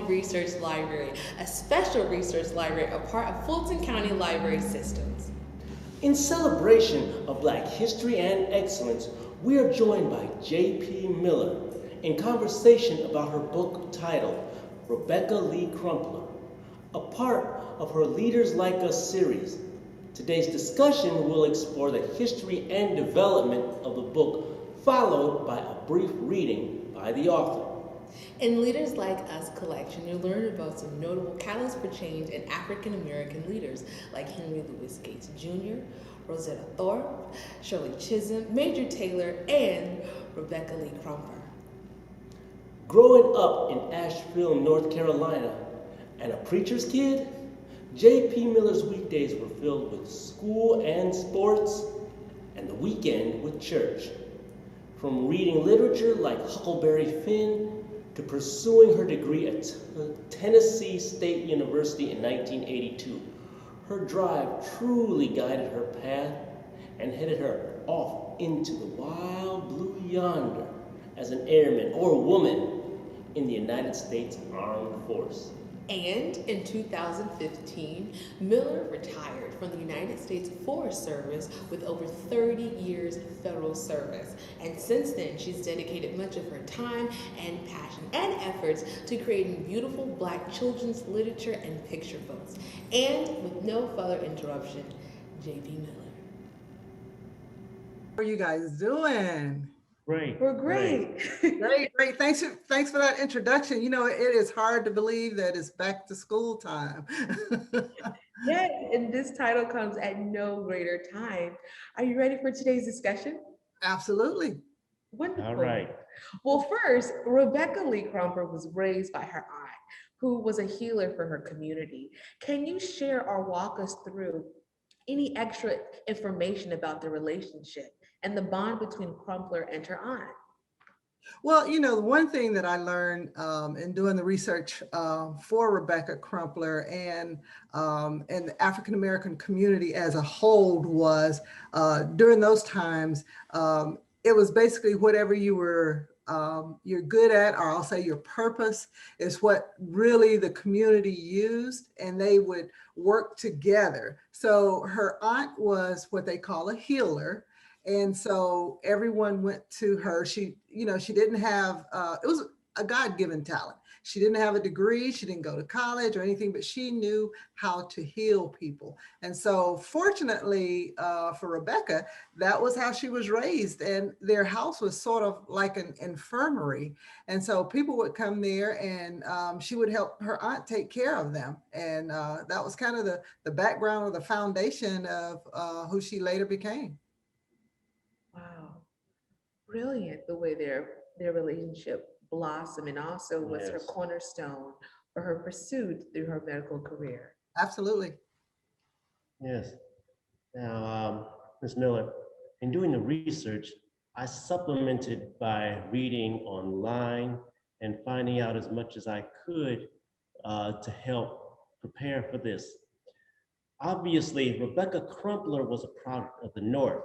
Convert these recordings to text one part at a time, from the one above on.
new research library, a special research library, a part of Fulton County Library Systems. In celebration of Black history and excellence, we are joined by J.P. Miller in conversation about her book titled Rebecca Lee Crumpler, a part of her Leaders Like Us series. Today's discussion will explore the history and development of the book, followed by a brief reading by the author. In Leaders Like Us collection, you'll learn about some notable catalysts for change in African American leaders like Henry Louis Gates Jr., Rosetta Thorpe, Shirley Chisholm, Major Taylor, and Rebecca Lee Crumpler. Growing up in Asheville, North Carolina, and a preacher's kid, J.P. Miller's weekdays were filled with school and sports, and the weekend with church. From reading literature like Huckleberry Finn to pursuing her degree at Tennessee State University in 1982, her drive truly guided her path and headed her off into the wild blue yonder as an airman or woman in the United States Armed Force. And in 2015, Miller retired from the United States Forest Service with over 30 years of federal service. And since then, she's dedicated much of her time and passion and efforts to creating beautiful Black children's literature and picture books. And with no further interruption, J.P. Miller. How are you guys doing? Great. We're great. Great. Thanks for that introduction. You know, it is hard to believe that it's back to school time. Yeah, and this title comes at no greater time. Are you ready for today's discussion? Absolutely. Wonderful. All right. Well, first, Rebecca Lee Crumpler was raised by her aunt, who was a healer for her community. Can you share or walk us through any extra information about the relationship and the bond between Crumpler and her aunt? Well, you know, the one thing that I learned in doing the research for Rebecca Crumpler and the African American community as a whole was during those times, it was basically whatever you were you're good at, or I'll say your purpose, is what really the community used, and they would work together. So her aunt was what they call a healer. And so everyone went to her. She didn't have, it was a God-given talent. She didn't have a degree. She didn't go to college or anything, but she knew how to heal people. And so fortunately for Rebecca, that was how she was raised. And their house was sort of like an infirmary. And so people would come there and she would help her aunt take care of them. And that was kind of the background or the foundation of who she later became. Wow, brilliant the way their relationship blossomed, and also was her cornerstone for her pursuit through her medical career. Absolutely. Yes. Now, Ms. Miller, in doing the research, I supplemented by reading online and finding out as much as I could to help prepare for this. Obviously, Rebecca Crumpler was a product of the North.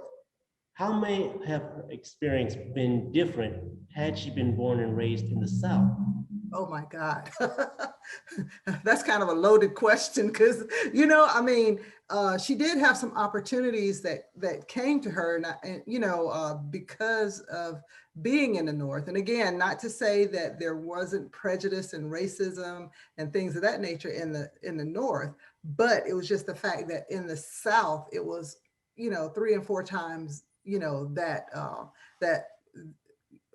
How may have her experience been different had she been born and raised in the South? Oh my God. That's kind of a loaded question because, you know, I mean, she did have some opportunities that came to her, because of being in the North. And again, not to say that there wasn't prejudice and racism and things of that nature in the North, but it was just the fact that in the South, it was, 3 and 4 times, that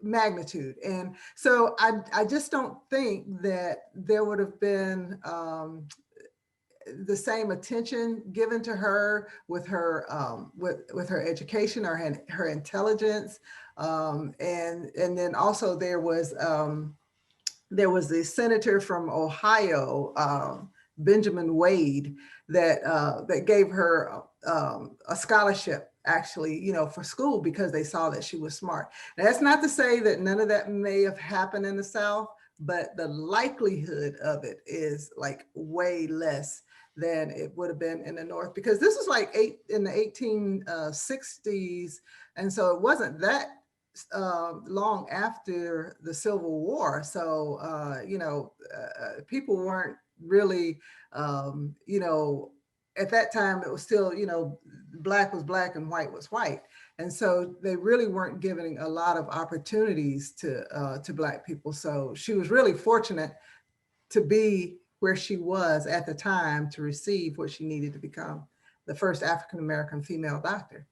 magnitude. And so I just don't think that there would have been the same attention given to her with her with her education or her intelligence. And then also there was the senator from Ohio, Benjamin Wade, that gave her a scholarship, actually, for school because they saw that she was smart. Now, that's not to say that none of that may have happened in the South, but the likelihood of it is like way less than it would have been in the North, because this was like in the 1860s. And so it wasn't that long after the Civil War. So, people weren't really, you know, at that time it was still, black was black and white was white. And so they really weren't giving a lot of opportunities to black people. So she was really fortunate to be where she was at the time to receive what she needed to become the first African American female doctor.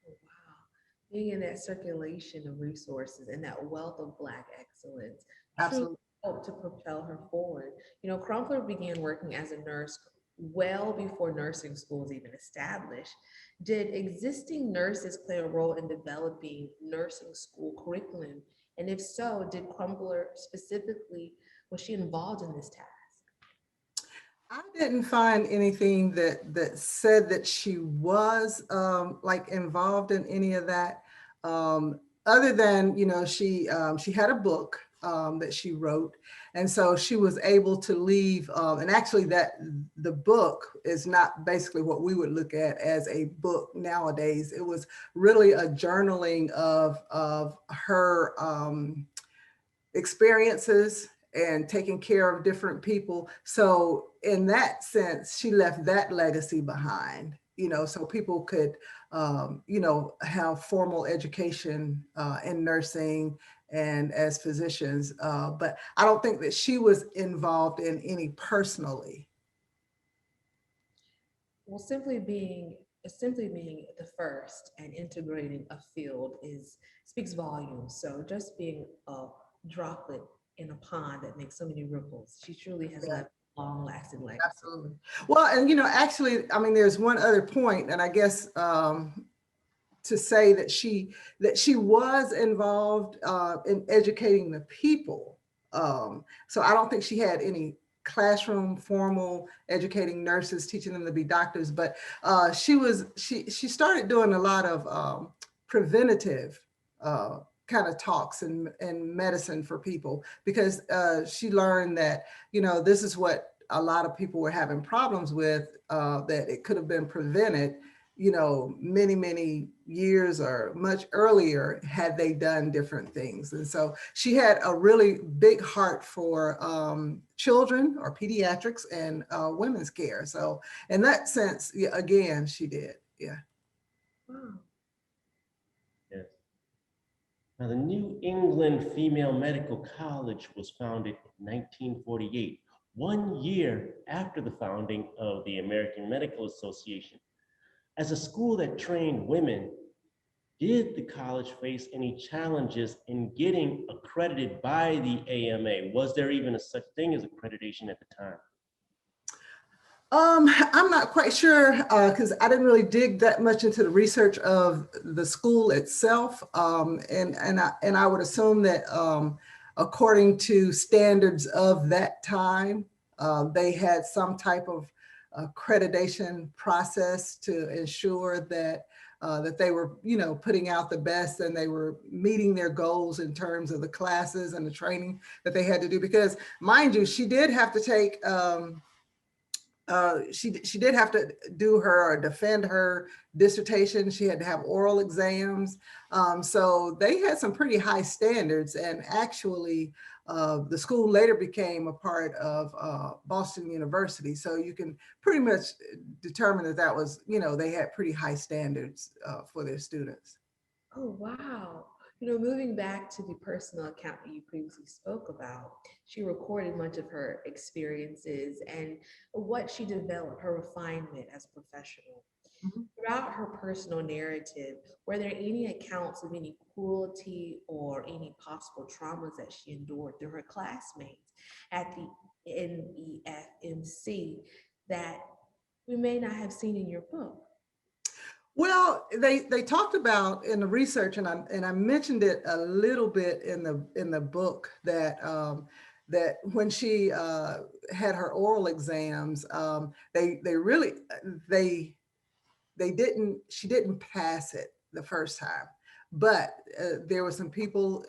Oh, wow. Being in that circulation of resources and that wealth of Black excellence truly Absolutely. helped to propel her forward. Crumpler began working as a nurse well before nursing schools even established. Did existing nurses play a role in developing nursing school curriculum? And if so, did Crumpler specifically, was she involved in this task? I didn't find anything that said that she was like involved in any of that, other than she had a book that she wrote, and so she was able to leave. And actually, that the book is not basically what we would look at as a book nowadays. It was really a journaling of her experiences and taking care of different people. So in that sense, she left that legacy behind, so people could, have formal education in nursing and as physicians. But I don't think that she was involved in any personally. Well, simply being the first and integrating a field is speaks volumes. So just being a droplet in a pond that makes so many ripples, she truly has Yeah. left a long-lasting legacy. Absolutely. Well, and actually, I mean, there's one other point, and I guess to say that she was involved in educating the people. So I don't think she had any classroom formal educating nurses, teaching them to be doctors, but she started doing a lot of preventative kind of talks and medicine for people because she learned that this is what a lot of people were having problems with, that it could have been prevented, many years or much earlier had they done different things. And so she had a really big heart for children or pediatrics and women's care. So in that sense, yeah, again, she did. Yeah. Wow. Yes. Now, the New England Female Medical College was founded in 1948, 1 year after the founding of the American Medical Association. As a school that trained women, did the college face any challenges in getting accredited by the AMA? Was there even a such thing as accreditation at the time? I'm not quite sure because I didn't really dig that much into the research of the school itself, and I would assume that according to standards of that time, they had some type of accreditation process to ensure that they were putting out the best and they were meeting their goals in terms of the classes and the training that they had to do. Because mind you, she did have to take. She did have to do her or defend her dissertation. She had to have oral exams. So they had some pretty high standards. And actually, the school later became a part of Boston University. So you can pretty much determine that was, they had pretty high standards for their students. Oh, wow. Moving back to the personal account that you previously spoke about, she recorded much of her experiences and what she developed, her refinement as a professional. Mhm. Throughout her personal narrative, were there any accounts of any cruelty or any possible traumas that she endured through her classmates at the NEFMC that we may not have seen in your book? Well, they talked about in the research, and I mentioned it a little bit in the book that when she had her oral exams, they really they they didn't she didn't pass it the first time, but there were some people,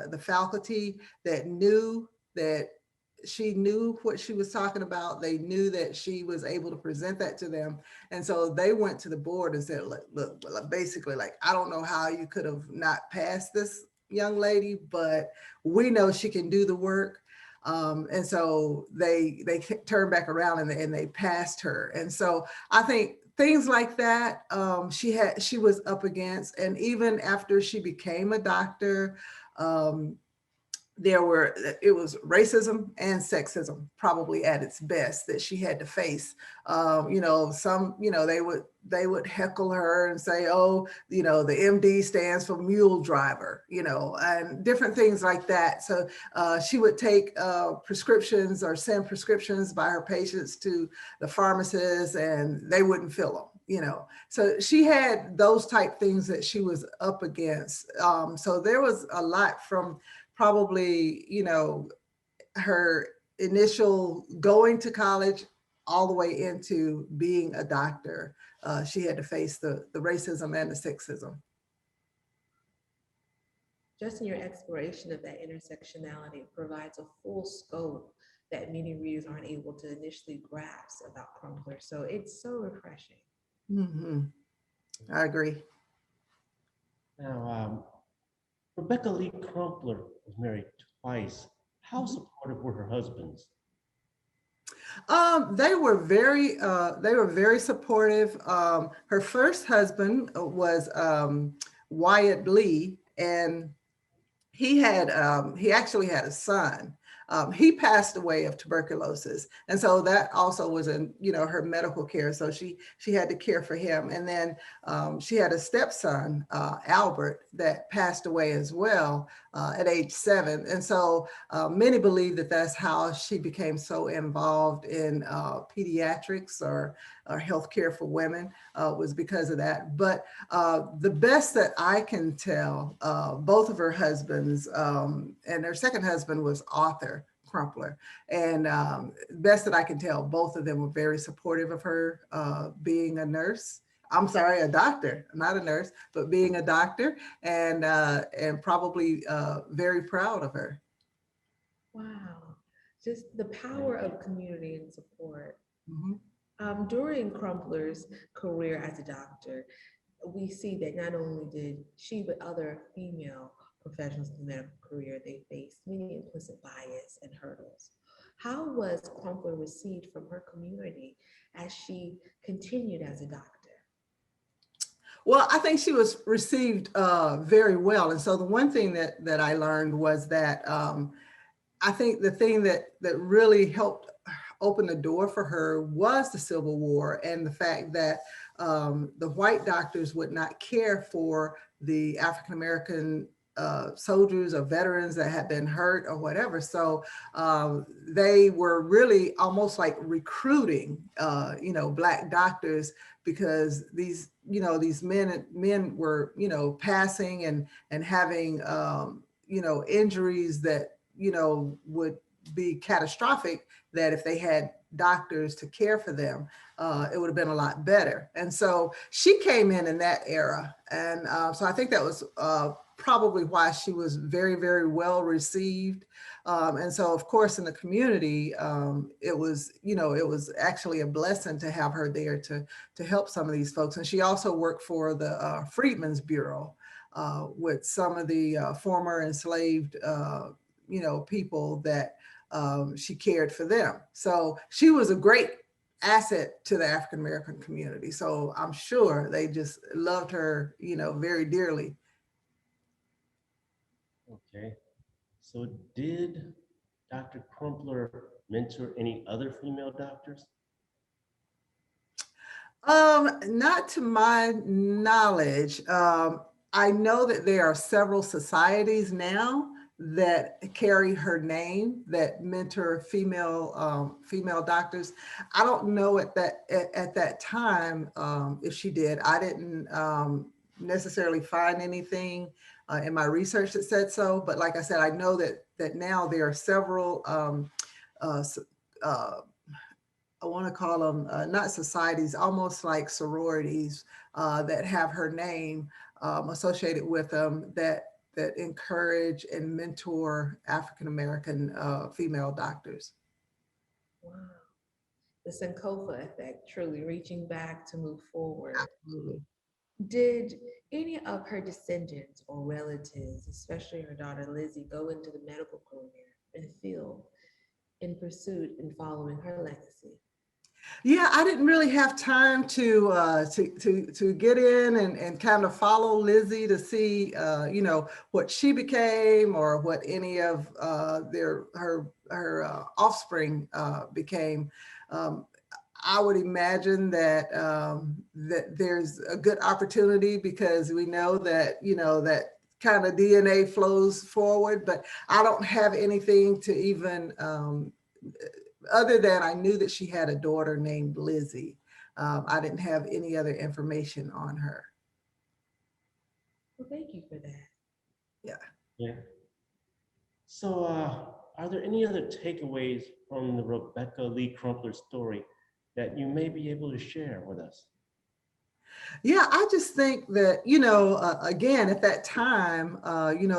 the faculty, that knew that she knew what she was talking about. They knew that she was able to present that to them, and so they went to the board and said, look, basically, like, I don't know how you could have not passed this young lady, but we know she can do the work. And so they turned back around and they passed her. And so I think things like that she was up against. And even after she became a doctor, um, it was racism and sexism probably at its best that she had to face. Some, they would heckle her and say, oh, the MD stands for mule driver, and different things like that. So she would take prescriptions or send prescriptions by her patients to the pharmacist and they wouldn't fill them. So she had those type things that she was up against. So there was a lot from probably, her initial going to college all the way into being a doctor. She had to face the racism and the sexism. Just in your exploration of that intersectionality provides a full scope that many readers aren't able to initially grasp about Crumpler. So it's so refreshing. Hmm. I agree. Now, Rebecca Lee Crumpler was married twice. How Mhm. supportive were her husbands? They were very supportive. Her first husband was Wyatt Lee, and he actually had a son. He passed away of tuberculosis, and so that also was in her medical care. So she had to care for him, and then she had a stepson, Albert, that passed away as well at age 7. And so many believe that that's how she became so involved in pediatrics or healthcare for women, was because of that. But the best that I can tell, both of her husbands, and her second husband was Arthur Crumpler. And best that I can tell, both of them were very supportive of her being a nurse. I'm sorry, a doctor, not a nurse, but being a doctor, and probably very proud of her. Wow. Just the power of community and support. Mhm. During Crumpler's career as a doctor, we see that not only did she, but other female professionals in the medical career, they faced many implicit bias and hurdles. How was Crumpler received from her community as she continued as a doctor? Well, I think she was received very well. And so the one thing that I learned was that I think the thing that really helped open the door for her was the Civil War and the fact that the white doctors would not care for the African American soldiers or veterans that had been hurt or whatever. So they were really almost like recruiting, Black doctors, because these men were, passing and having, injuries that, would be catastrophic, that if they had doctors to care for them, it would have been a lot better. And so she came in that era. And so I think that was probably why she was very, very well received. And so, of course, in the community, it was actually a blessing to have her there to help some of these folks. And she also worked for the Freedmen's Bureau with some of the former enslaved people that she cared for them. So she was a great asset to the African American community. So I'm sure they just loved her, very dearly. Okay. So did Dr. Crumpler mentor any other female doctors? Not to my knowledge. I know that there are several societies now that carry her name that mentor female doctors. I don't know at that time if she did. I didn't necessarily find anything in my research that said so. But like I said, I know that now there are several uh, s- uh, I want to call them not societies, almost like sororities that have her name associated with them that encourage and mentor African American female doctors. Wow. The Sankofa effect, truly reaching back to move forward. Absolutely. Did any of her descendants or relatives, especially her daughter Lizzie, go into the medical career and field in pursuit and following her legacy? Yeah, I didn't really have time to get in and kind of follow Lizzie to see what she became or what any of their her offspring became. Um, I would imagine that that there's a good opportunity because we know that that kind of DNA flows forward, but I don't have anything to even other than I knew that she had a daughter named Lizzie. I didn't have any other information on her. Well, thank you for that. Yeah. Yeah. So, are there any other takeaways from the Rebecca Lee Crumpler story that you may be able to share with us? Yeah, I just think that, again, at that time,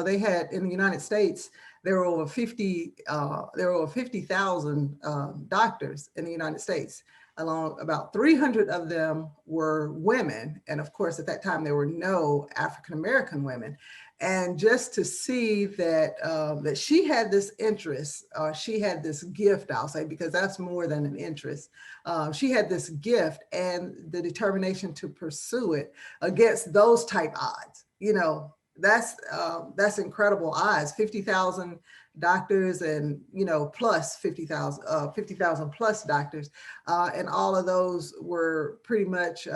they had in the United States, there were over 50,000 doctors in the United States. Along about 300 of them were women. And of course, at that time, there were no African-American women. And just to see that that she had this interest, she had this gift, I'll say, because that's more than an interest. She had this gift and the determination to pursue it against those type odds. That's incredible odds. 50,000 doctors and plus 50,000 plus doctors, and all of those were pretty much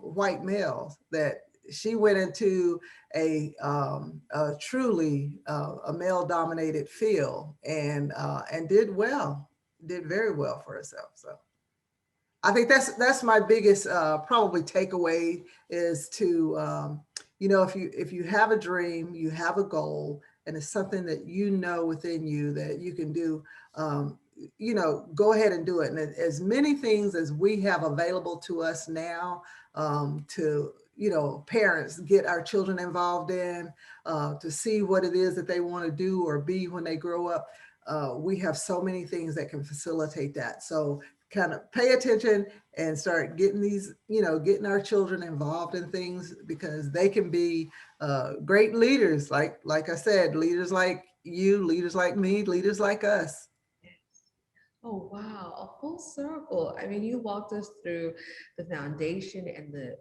white males. That she went into a truly a male dominated field and did well, did very well for herself. So I think that's my biggest probably takeaway is to if you have a dream, you have a goal, and it's something that within you that you can do, go ahead and do it. And as many things as we have available to us now, to parents get our children involved in, to see what it is that they want to do or be when they grow up. We have so many things that can facilitate that. So kind of pay attention and start getting getting our children involved in things, because they can be great leaders. Like I said, leaders like you, leaders like me, leaders like us. Oh, wow, a full circle. I mean, you walked us through the foundation and the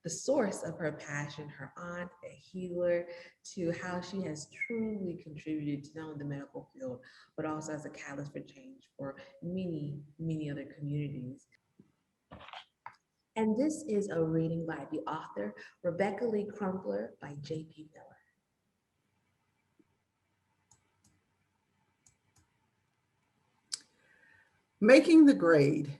source of her passion, her aunt, a healer, to how she has truly contributed to not only the medical field, but also as a catalyst for change for many, many other communities. And this is a reading by the author, Rebecca Lee Crumpler by J.P. Miller. Making the grade.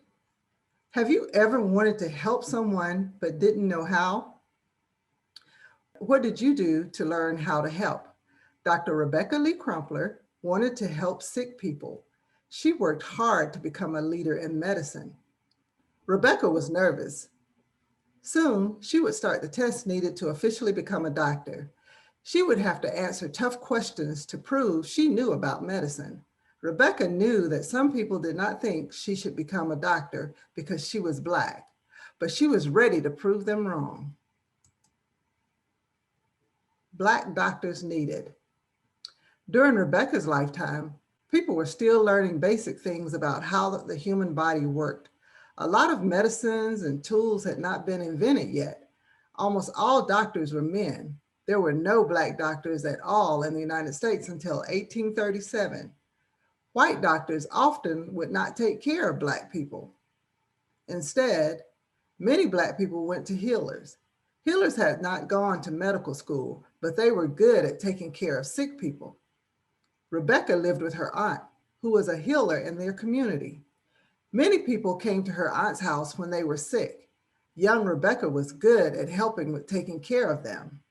Have you ever wanted to help someone but didn't know how? What did you do to learn how to help? Dr. Rebecca Lee Crumpler wanted to help sick people. She worked hard to become a leader in medicine. Rebecca was nervous. Soon, she would start the tests needed to officially become a doctor. She would have to answer tough questions to prove she knew about medicine. Rebecca knew that some people did not think she should become a doctor because she was Black, but she was ready to prove them wrong. Black doctors needed. During Rebecca's lifetime, people were still learning basic things about how the human body worked. A lot of medicines and tools had not been invented yet. Almost all doctors were men. There were no Black doctors at all in the United States until 1837. White doctors often would not take care of Black people. Instead, many Black people went to healers. Healers had not gone to medical school, but they were good at taking care of sick people. Rebecca lived with her aunt, who was a healer in their community. Many people came to her aunt's house when they were sick. Young Rebecca was good at helping with taking care of them.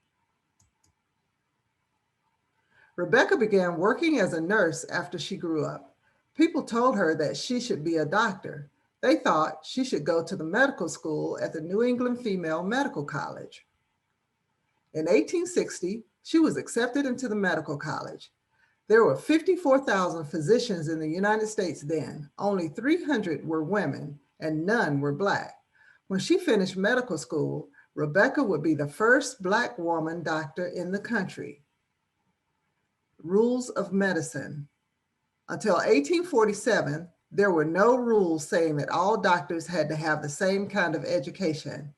Rebecca began working as a nurse after she grew up. People told her that she should be a doctor. They thought she should go to the medical school at the New England Female Medical College. In 1860, she was accepted into the medical college. There were 54,000 physicians in the United States then. Only 300 were women and none were Black. When she finished medical school, Rebecca would be the first Black woman doctor in the country. Rules of medicine. Until 1847, there were no rules saying that all doctors had to have the same kind of education.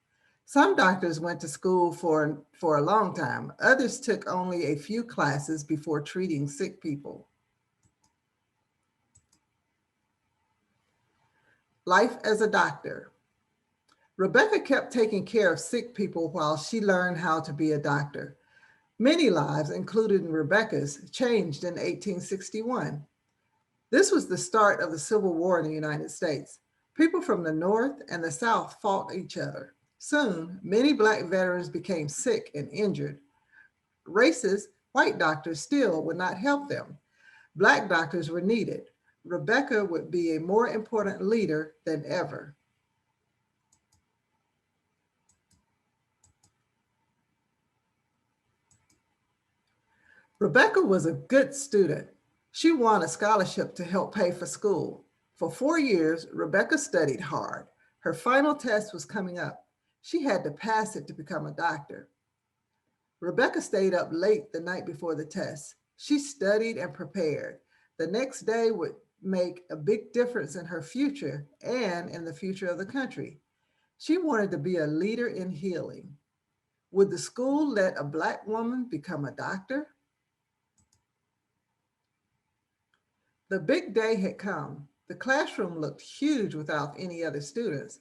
Some doctors went to school for a long time. Others took only a few classes before treating sick people. Life as a doctor. Rebecca kept taking care of sick people while she learned how to be a doctor. Many lives, including Rebecca's, changed in 1861. This was the start of the Civil War in the United States. People from the North and the South fought each other. Soon, many Black veterans became sick and injured. Racist, white doctors still would not help them. Black doctors were needed. Rebecca would be a more important leader than ever. Rebecca was a good student. She won a scholarship to help pay for school. For 4 years, Rebecca studied hard. Her final test was coming up. She had to pass it to become a doctor. Rebecca stayed up late the night before the test. She studied and prepared. The next day would make a big difference in her future and in the future of the country. She wanted to be a leader in healing. Would the school let a Black woman become a doctor? The big day had come. The classroom looked huge without any other students.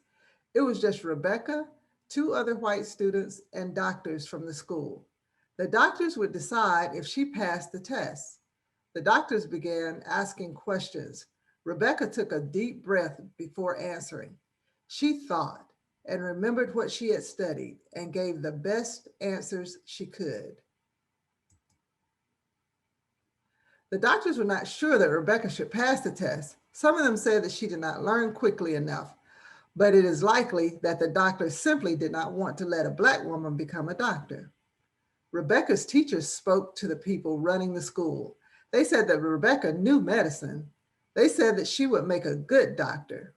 It was just Rebecca, 2 other white students, and doctors from the school. The doctors would decide if she passed the test. The doctors began asking questions. Rebecca took a deep breath before answering. She thought and remembered what she had studied and gave the best answers she could. The doctors were not sure that Rebecca should pass the test. Some of them said that she did not learn quickly enough, but it is likely that the doctors simply did not want to let a Black woman become a doctor. Rebecca's teachers spoke to the people running the school. They said that Rebecca knew medicine. They said that she would make a good doctor.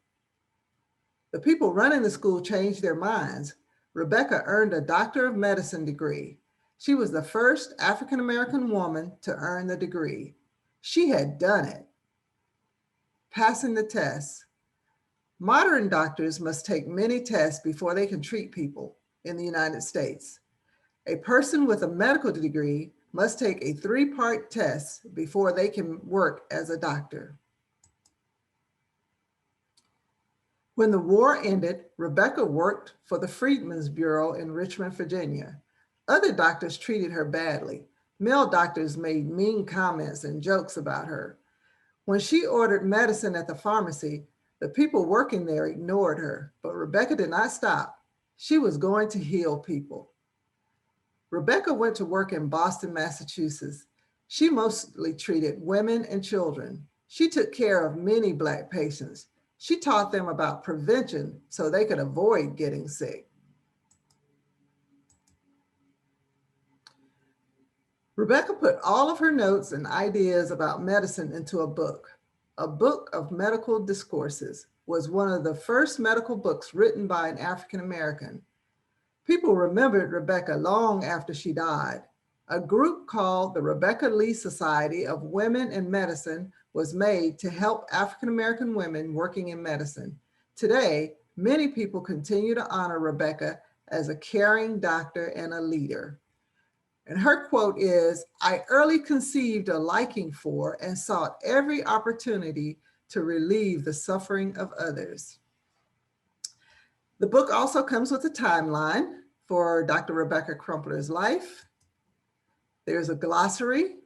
The people running the school changed their minds. Rebecca earned a Doctor of Medicine degree. She was the first African-American woman to earn the degree. She had done it. Passing the test. Modern doctors must take many tests before they can treat people in the United States. A person with a medical degree must take a 3-part test before they can work as a doctor. When the war ended, Rebecca worked for the Freedmen's Bureau in Richmond, Virginia. Other doctors treated her badly. Male doctors made mean comments and jokes about her. When she ordered medicine at the pharmacy, the people working there ignored her, but Rebecca did not stop. She was going to heal people. Rebecca went to work in Boston, Massachusetts. She mostly treated women and children. She took care of many Black patients. She taught them about prevention so they could avoid getting sick. Rebecca put all of her notes and ideas about medicine into a book. A Book of Medical Discourses was one of the first medical books written by an African American. People remembered Rebecca long after she died. A group called the Rebecca Lee Society of Women in Medicine was made to help African American women working in medicine. Today, many people continue to honor Rebecca as a caring doctor and a leader. And her quote is, "I early conceived a liking for and sought every opportunity to relieve the suffering of others." The book also comes with a timeline for Dr. Rebecca Crumpler's life. There's a glossary,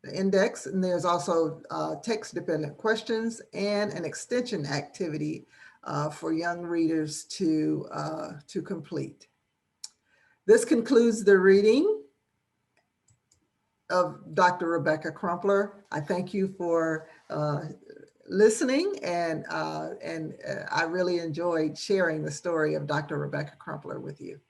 the index, and there's also text-dependent questions and an extension activity for young readers to complete. This concludes the reading of Dr. Rebecca Crumpler. I thank you for listening, and I really enjoyed sharing the story of Dr. Rebecca Crumpler with you.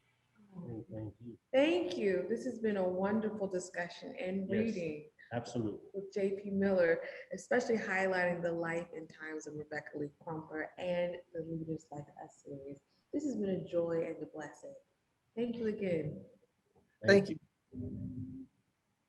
Thank you. Thank you. This has been a wonderful discussion and Yes. reading Absolutely. with J.P. Miller, especially highlighting the life and times of Rebecca Lee Crumpler and the Leaders Like Us series. This has been a joy and a blessing. Thank you again. Thank you.